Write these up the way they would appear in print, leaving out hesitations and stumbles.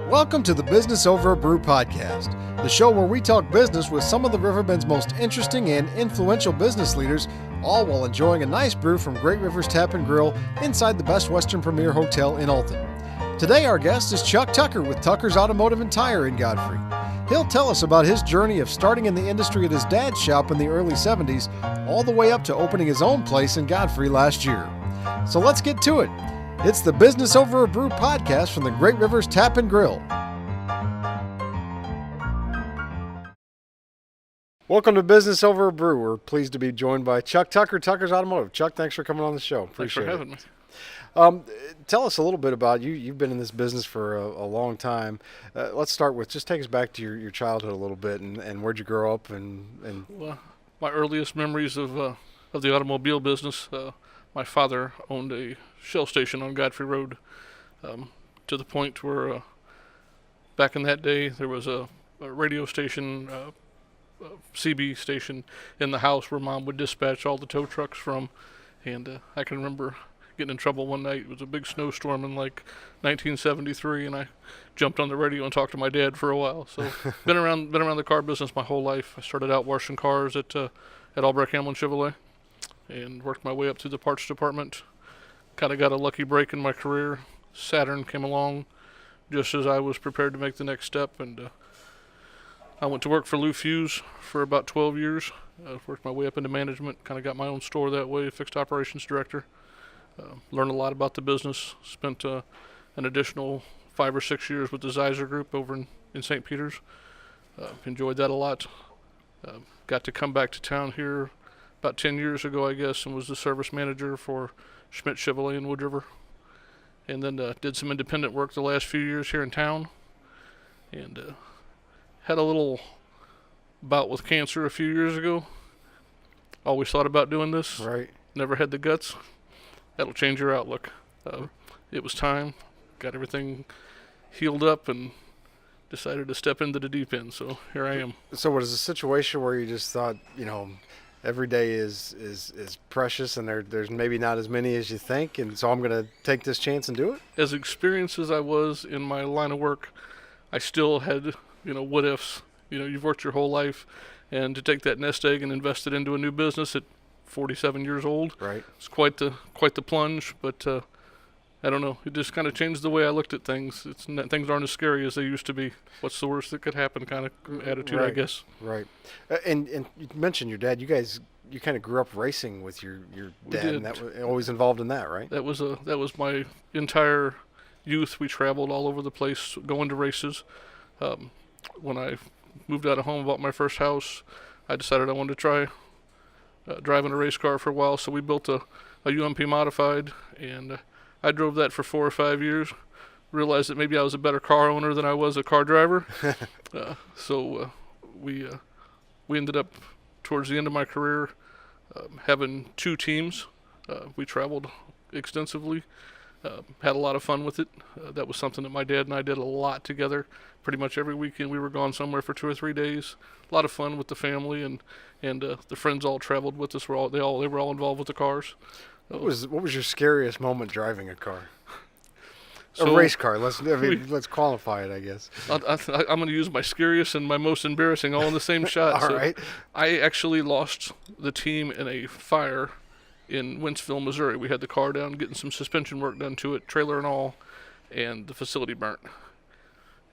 Welcome to the Business Over a Brew podcast, the show where we talk business with some of the Riverbend's most interesting and influential business leaders, all while enjoying a nice brew from Great Rivers Tap and Grill inside the Best Western Premier Hotel in Alton. Today our guest is Chuck Tucker with Tucker's Automotive and Tire in Godfrey. He'll tell us about his journey of starting in the industry at his dad's shop in the early 70s, all the way up to opening his own place in Godfrey last year. So let's get to it. It's the Business Over a Brew podcast from the Great Rivers Tap and Grill. Welcome to Business Over a Brew. We're pleased to be joined by Chuck Tucker, Tucker's Automotive. Chuck, thanks for coming on the show. Appreciate Thanks for having me. Tell us a little bit about you. You've been in this business for a long time. Let's start with, just take us back to your childhood a little bit and where'd you grow up? Well, my earliest memories of the automobile business, my father owned a Shell station on Godfrey Road, to the point where back in that day there was a radio station, CB station in the house where Mom would dispatch all the tow trucks from, and I can remember getting in trouble one night. It was a big snowstorm in like 1973, and I jumped on the radio and talked to my dad for a while. So been around the car business my whole life. I started out washing cars at Albrecht Hamlin Chevrolet, and worked my way up through the parts department. Kind of got a lucky break in my career. Saturn came along just as I was prepared to make the next step, and I went to work for Lou Fuse for about 12 years. Worked my way up into management, kind of got my own store that way, fixed operations director. Learned a lot about the business. Spent an additional 5 or 6 years with the Zeiser Group over in St. Peters. Enjoyed that a lot. Got to come back to town here about 10 years ago, I guess, and was the service manager for Schmidt Chevrolet in Wood River. And then did some independent work the last few years here in town. And had a little bout with cancer a few years ago. Always thought about doing this. Right. Never had the guts. That'll change your outlook. It was time. Got everything healed up and decided to step into the deep end. So here I am. So what is a situation where you just thought, every day is precious and there's maybe not as many as you think, and so I'm going to take this chance and do it? As experienced as I was in my line of work, I still had, what ifs. You've worked your whole life, and to take that nest egg and invest it into a new business at 47 years old, right? It's quite the plunge, but I don't know. It just kind of changed the way I looked at things. Things aren't as scary as they used to be. What's the worst that could happen kind of attitude, right. I guess. Right. And you mentioned your dad. You kind of grew up racing with your dad, and that was always involved in that, right? That was my entire youth. We traveled all over the place, going to races. When I moved out of home, bought my first house, I decided I wanted to try driving a race car for a while, so we built a UMP modified, and I drove that for 4 or 5 years. Realized that maybe I was a better car owner than I was a car driver. So we ended up, towards the end of my career, having 2 teams. We traveled extensively, had a lot of fun with it. That was something that my dad and I did a lot together. Pretty much every weekend we were gone somewhere for 2 or 3 days. A lot of fun with the family, and the friends all traveled with us. They were all involved with the cars. What was your scariest moment driving a car? So, a race car. Let's qualify it, I guess. I'm going to use my scariest and my most embarrassing all in the same shot. All right. I actually lost the team in a fire in Wentzville, Missouri. We had the car down, getting some suspension work done to it, trailer and all, and the facility burnt.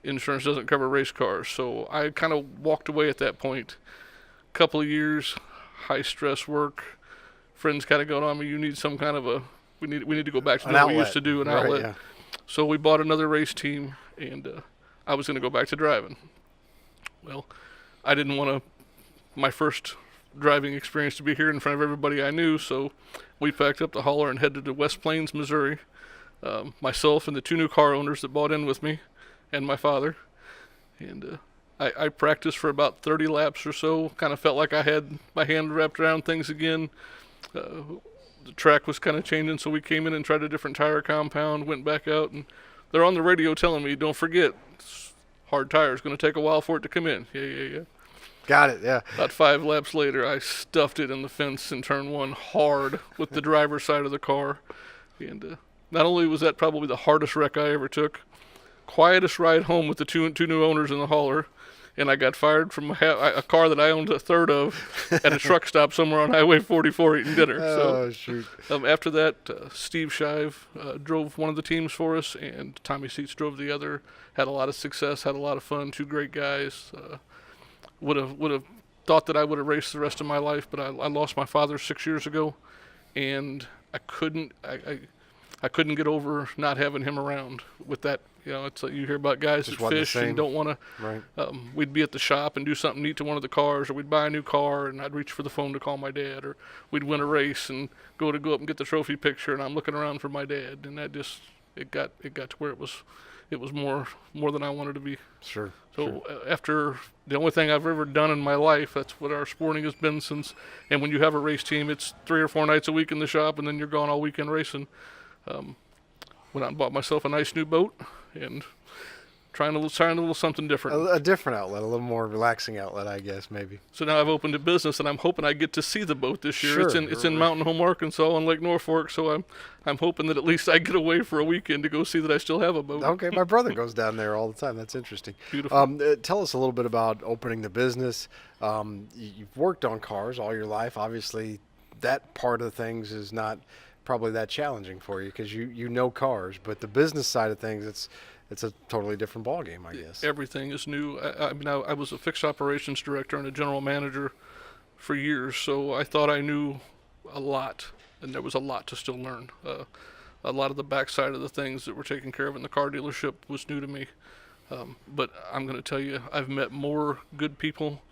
Insurance doesn't cover race cars, so I kind of walked away at that point. Couple of years, high stress work. Friends kind of going on me. You need some kind of we need to go back to what we used to do, an outlet. Yeah. So we bought another race team, and I was going to go back to driving. Well, I didn't want my first driving experience to be here in front of everybody I knew, so we packed up the hauler and headed to West Plains, Missouri. Myself and the 2 new car owners that bought in with me, and my father. And I practiced for about 30 laps or so. Kind of felt like I had my hand wrapped around things again. The track was kind of changing, so we came in and tried a different tire compound, went back out, and they're on the radio telling me, don't forget, hard tire is going to take a while for it to come in. Yeah. Got it, yeah. About 5 laps later, I stuffed it in the fence in turn 1 hard with the driver's side of the car. And not only was that probably the hardest wreck I ever took, quietest ride home with the two new owners in the hauler. And I got fired from a car that I owned a third of at a truck stop somewhere on Highway 44 eating dinner. Oh, shoot. After that, Steve Shive drove one of the teams for us, and Tommy Seats drove the other. Had a lot of success, had a lot of fun. Two great guys. Would have thought that I would have raced the rest of my life, but I lost my father 6 years ago, and I couldn't get over not having him around with that. It's like you hear about guys Just that fish and don't want to. Right. We'd be at the shop and do something neat to one of the cars, or we'd buy a new car and I'd reach for the phone to call my dad, or we'd win a race and go up and get the trophy picture, and I'm looking around for my dad, and that just it got to where it was more than I wanted to be. Sure. So after the only thing I've ever done in my life, that's what our sporting has been since. And when you have a race team, it's 3 or 4 nights a week in the shop, and then you're gone all weekend racing. Went out and bought myself a nice new boat, and trying a little something different. A different outlet, a little more relaxing outlet, I guess, maybe. So now I've opened a business, and I'm hoping I get to see the boat this year. Sure, It's in Mountain Home, Arkansas, on Lake Norfolk. So I'm hoping that at least I get away for a weekend to go see that I still have a boat. Okay, my brother goes down there all the time. That's interesting. Beautiful. Tell us a little bit about opening the business. You've worked on cars all your life. Obviously, that part of things is not probably that challenging for you because you know cars. But the business side of things, it's a totally different ballgame, I guess. Everything is new. I was a fixed operations director and a general manager for years, so I thought I knew a lot, and there was a lot to still learn. A lot of the backside of the things that were taken care of in the car dealership was new to me. But I'm going to tell you, I've met more good people,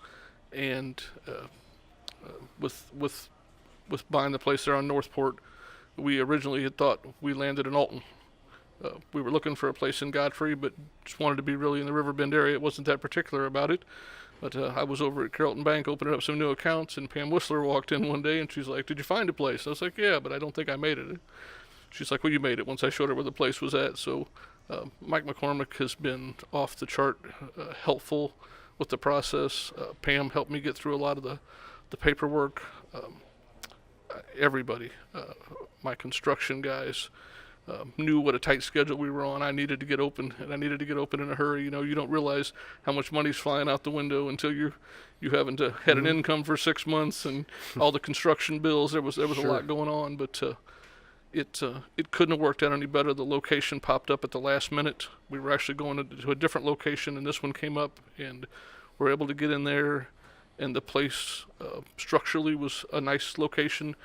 and with buying the place there on Northport, we originally had thought we landed in Alton. We were looking for a place in Godfrey, but just wanted to be really in the Riverbend area. It wasn't that particular about it. But I was over at Carrollton Bank opening up some new accounts, and Pam Whistler walked in one day, and she's like, "Did you find a place?" I was like, "Yeah, but I don't think I made it." She's like, "Well, you made it," once I showed her where the place was at. So Mike McCormick has been off the chart helpful with the process. Pam helped me get through a lot of the paperwork. Everybody, my construction guys, knew what a tight schedule we were on. I needed to get open, and I needed to get open in a hurry. You don't realize how much money's flying out the window until you haven't had an income for 6 months and all the construction bills. There was Sure. a lot going on, but it couldn't have worked out any better. The location popped up at the last minute. We were actually going to a different location, and this one came up, and we're able to get in there. And the place structurally was a nice location,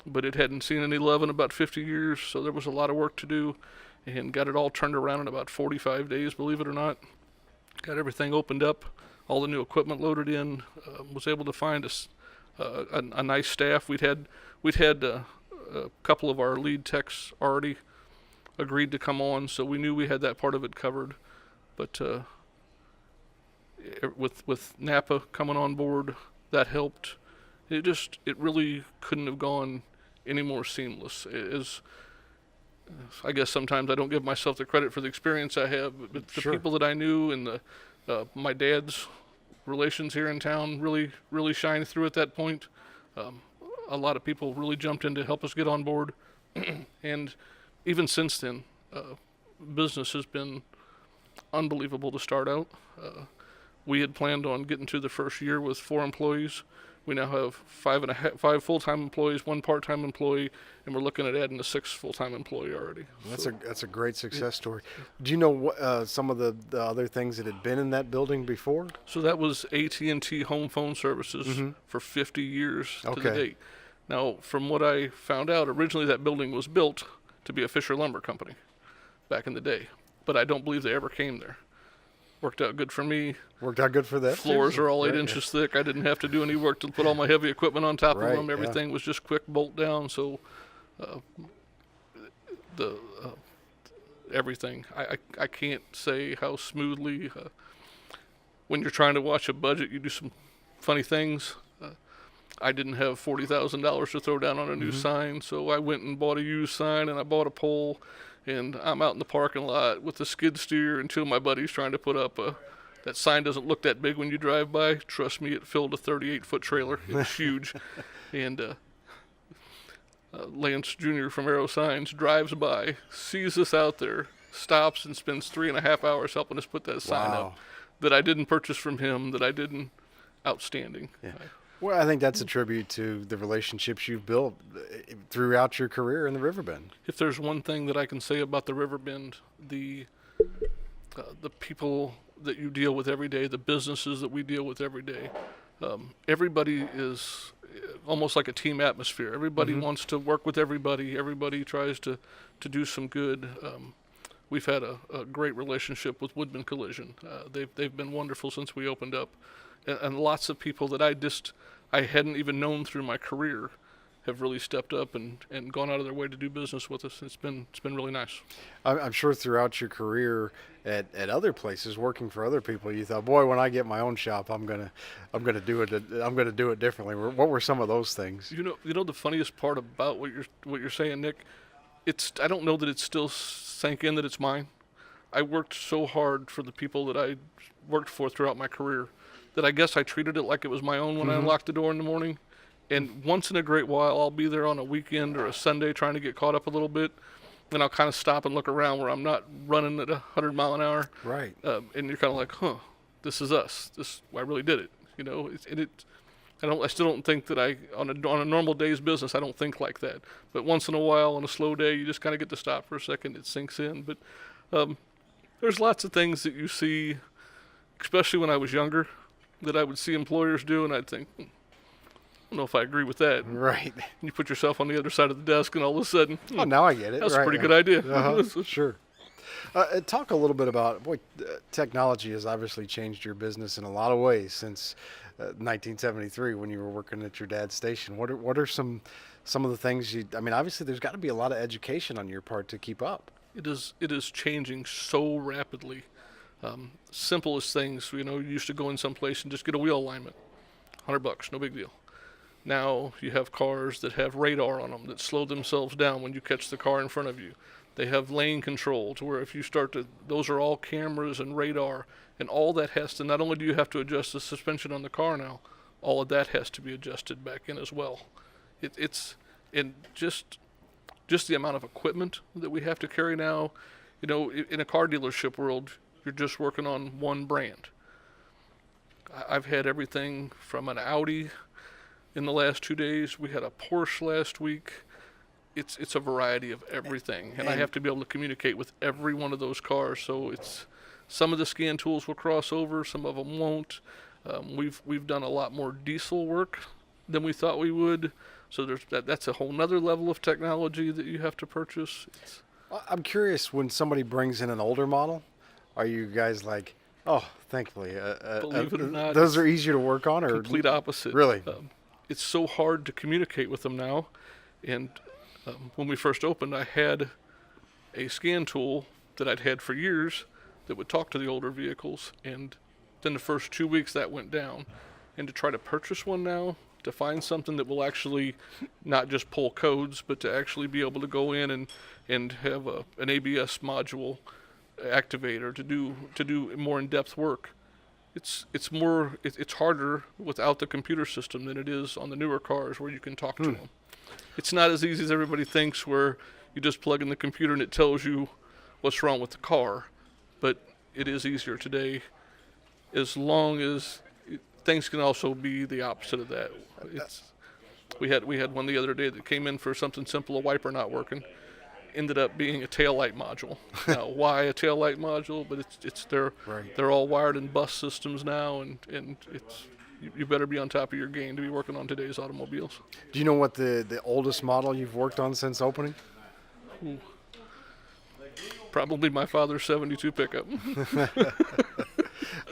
but it hadn't seen any love in about 50 years, so there was a lot of work to do, and got it all turned around in about 45 days, believe it or not. Got everything opened up, all the new equipment loaded in, was able to find a nice staff. We'd had a couple of our lead techs already agreed to come on, so we knew we had that part of it covered. But with Napa coming on board, that helped. It really couldn't have gone any more seamless. I guess sometimes I don't give myself the credit for the experience I have, but the Sure. people that I knew and my dad's relations here in town really shined through at that point. A lot of people really jumped in to help us get on board, and even since then, business has been unbelievable to start out. We had planned on getting to the first year with 4 employees. We now have 5 full-time employees, 1 part-time employee, and we're looking at adding a 6th full-time employee already. That's a great success story. Do you know what some of the other things that had been in that building before? So that was AT&T Home Phone Services for 50 years to the Okay. date. Now, from what I found out, originally that building was built to be a Fisher Lumber Company back in the day, but I don't believe they ever came there. Worked out good for me. Worked out good for that. Floors are all 8 Right, inches thick. I didn't have to do any work to put all my heavy equipment on top Right, of them. yeah. Everything was just quick bolt down. So everything. I can't say how smoothly. When you're trying to watch a budget, you do some funny things. I didn't have $40,000 to throw down on a new sign, so I went and bought a used sign, and I bought a pole, and I'm out in the parking lot with the skid steer and 2 of my buddies trying to put up that sign doesn't look that big when you drive by. Trust me, it filled a 38-foot trailer. It was huge. And Lance Jr. from Aero Signs drives by, sees us out there, stops and spends 3.5 hours helping us put that sign Wow. up that I didn't purchase from him, that I didn't. Outstanding. Yeah. Well, I think that's a tribute to the relationships you've built throughout your career in the Riverbend. If there's one thing that I can say about the Riverbend, the people that you deal with every day, the businesses that we deal with every day, everybody is almost like a team atmosphere. Everybody wants to work with everybody. Everybody tries to do some good. We've had a great relationship with Woodman Collision. They've been wonderful since we opened up, and lots of people that I hadn't even known through my career have really stepped up and gone out of their way to do business with us. It's been really nice. I'm sure throughout your career at other places, working for other people, you thought, boy, when I get my own shop, I'm gonna do it differently. What were some of those things? You know the funniest part about what you're saying, Nick. I don't know that it's still sank in that it's mine. I worked so hard for the people that I worked for throughout my career that I guess I treated it like it was my own when I unlocked the door in the morning. And once in a great while, I'll be there on a weekend or a Sunday trying to get caught up a little bit, and I'll kind of stop and look around where I'm not running at 100 mile an hour. Right. And you're kind of like, this is us. I really did it. You know, I still don't think that on a normal day's business, I don't think like that. But once in a while, on a slow day, you just kind of get to stop for a second. It sinks in. But there's lots of things that you see, especially when I was younger, that I would see employers do, and I'd think, I don't know if I agree with that. Right. And you put yourself on the other side of the desk, and all of a sudden, Oh, now I get it. that's right. a pretty good idea. Sure. Talk a little bit about technology has obviously changed your business in a lot of ways since 1973 when you were working at your dad's station. What are some of the things obviously there's got to be a lot of education on your part to keep up. It is changing so rapidly. Simplest things, you used to go in someplace and just get a wheel alignment, $100, no big deal. Now you have cars that have radar on them that slow themselves down when you catch the car in front of you. They have lane control to where if you those are all cameras and radar, and all that not only do you have to adjust the suspension on the car now, all of that has to be adjusted back in as well. It's just the amount of equipment that we have to carry now. In a car dealership world, you're just working on one brand. I've had everything from an Audi in the last 2 days. We had a Porsche last week. It's a variety of everything, and I have to be able to communicate with every one of those cars. So some of the scan tools will cross over, some of them won't. We've done a lot more diesel work than we thought we would. So that's a whole nother level of technology that you have to purchase. I'm curious, when somebody brings in an older model, are you guys like, oh, thankfully, Believe it or not, those are easier to work on, or complete opposite? Really? It's so hard to communicate with them now, and when we first opened, I had a scan tool that I'd had for years that would talk to the older vehicles, and then the first 2 weeks that went down, and to try to purchase one now, to find something that will actually not just pull codes, but to actually be able to go in and have an ABS module activator to do more in-depth work. It's harder without the computer system than it is on the newer cars where you can talk to them. It's not as easy as everybody thinks, where you just plug in the computer and it tells you what's wrong with the car. But it is easier today, as long as things can also be the opposite of that. We had one the other day that came in for something simple, a wiper not working. Ended up being a taillight module. Now, why a taillight module? But they're all wired in bus systems now, and you better be on top of your game to be working on today's automobiles. Do you know what the oldest model you've worked on since opening? Ooh. Probably my father's 72 pickup.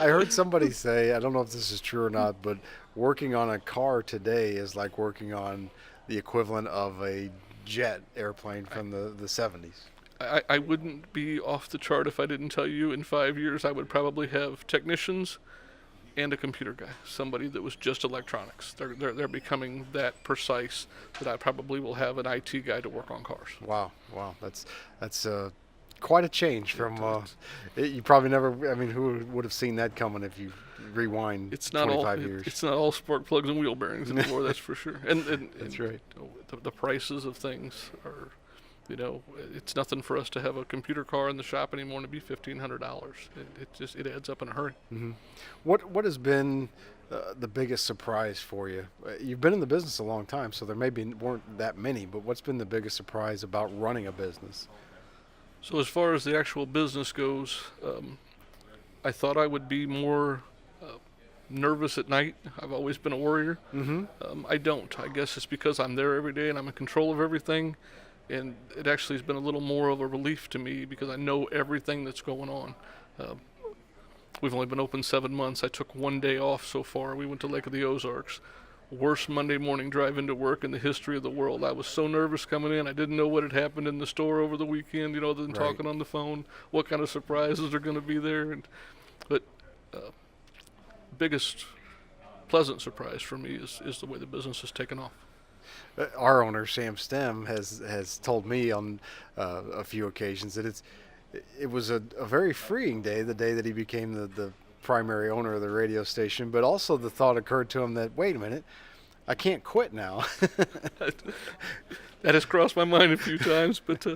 I heard somebody say, I don't know if this is true or not, but working on a car today is like working on the equivalent of a jet airplane from the 70s. I wouldn't be off the chart if I didn't tell you in 5 years I would probably have technicians and a computer guy, somebody that was just electronics. They're becoming that precise that I probably will have an IT guy to work on cars. Wow, that's quite a change from you probably never. Who would have seen that coming if you rewind 25 years? It's not all spark plugs and wheel bearings anymore. That's for sure. And that's right. The prices of things It's nothing for us to have a computer car in the shop anymore and to be $1,500. It adds up in a hurry. Mm-hmm. What has been the biggest surprise for you? You've been in the business a long time, so there weren't that many, but what's been the biggest surprise about running a business? So as far as the actual business goes, I thought I would be more nervous at night. I've always been a worrier. Mm-hmm. I don't. I guess it's because I'm there every day and I'm in control of everything. And it actually has been a little more of a relief to me because I know everything that's going on. We've only been open 7 months. I took 1 day off so far. We went to Lake of the Ozarks. Worst Monday morning drive into work in the history of the world. I was so nervous coming in. I didn't know what had happened in the store over the weekend, other than talking on the phone, what kind of surprises are going to be there. But biggest pleasant surprise for me is the way the business has taken off. Our owner, Sam Stem, has told me on a few occasions that it was a very freeing day, the day that he became the primary owner of the radio station, but also the thought occurred to him that, wait a minute, I can't quit now. That has crossed my mind a few times, but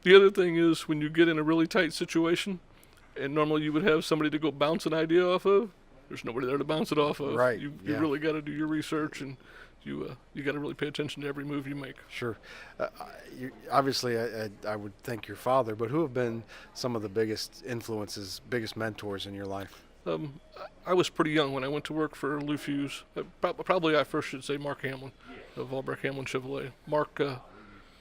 the other thing is when you get in a really tight situation, and normally you would have somebody to go bounce an idea off of, there's nobody there to bounce it off of. Right. You really got to do your research, and you got to really pay attention to every move you make. Sure. Obviously, I would thank your father, but who have been some of the biggest influences, biggest mentors in your life? I was pretty young when I went to work for Lou Fuse. Probably I first should say Mark Hamlin of Albrecht Hamlin Chevrolet. Mark,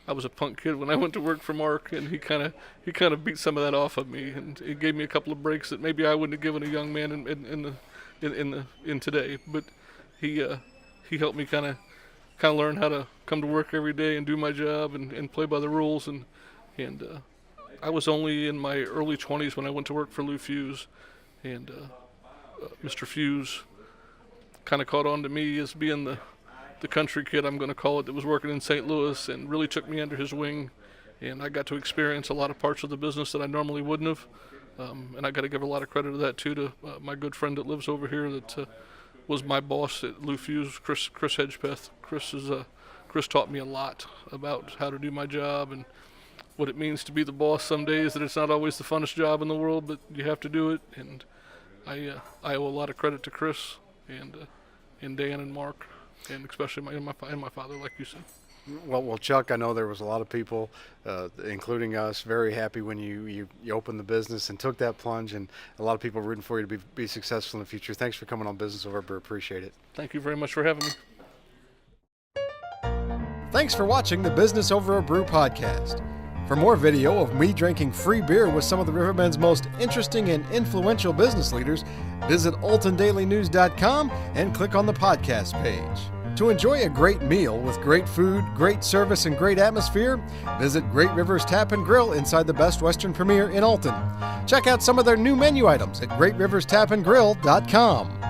I was a punk kid when I went to work for Mark, and he kind of beat some of that off of me, and he gave me a couple of breaks that maybe I wouldn't have given a young man in today. But he helped me kind of learn how to come to work every day and do my job and play by the rules. And I was only in my early 20s when I went to work for Lou Fuse, and Mr. Fuse kind of caught on to me as being the country kid, I'm going to call it, that was working in St. Louis, and really took me under his wing. And I got to experience a lot of parts of the business that I normally wouldn't have. And I got to give a lot of credit to that too, to my good friend that lives over here that was my boss at Lou Fuse, Chris Hedgepeth. Chris taught me a lot about how to do my job and what it means to be the boss some days, that it's not always the funnest job in the world, but you have to do it. And I owe a lot of credit to Chris and Dan and Mark, and especially my father, like you said. Well, Chuck, I know there was a lot of people, including us, very happy when you opened the business and took that plunge, and a lot of people rooting for you to be successful in the future. Thanks for coming on Business Over Brew. Appreciate it. Thank you very much for having me. Thanks for watching the Business Over a Brew podcast. For more video of me drinking free beer with some of the Riverbend's most interesting and influential business leaders, visit AltonDailyNews.com and click on the podcast page. To enjoy a great meal with great food, great service, and great atmosphere, visit Great Rivers Tap and Grill inside the Best Western Premier in Alton. Check out some of their new menu items at GreatRiversTapandGrill.com.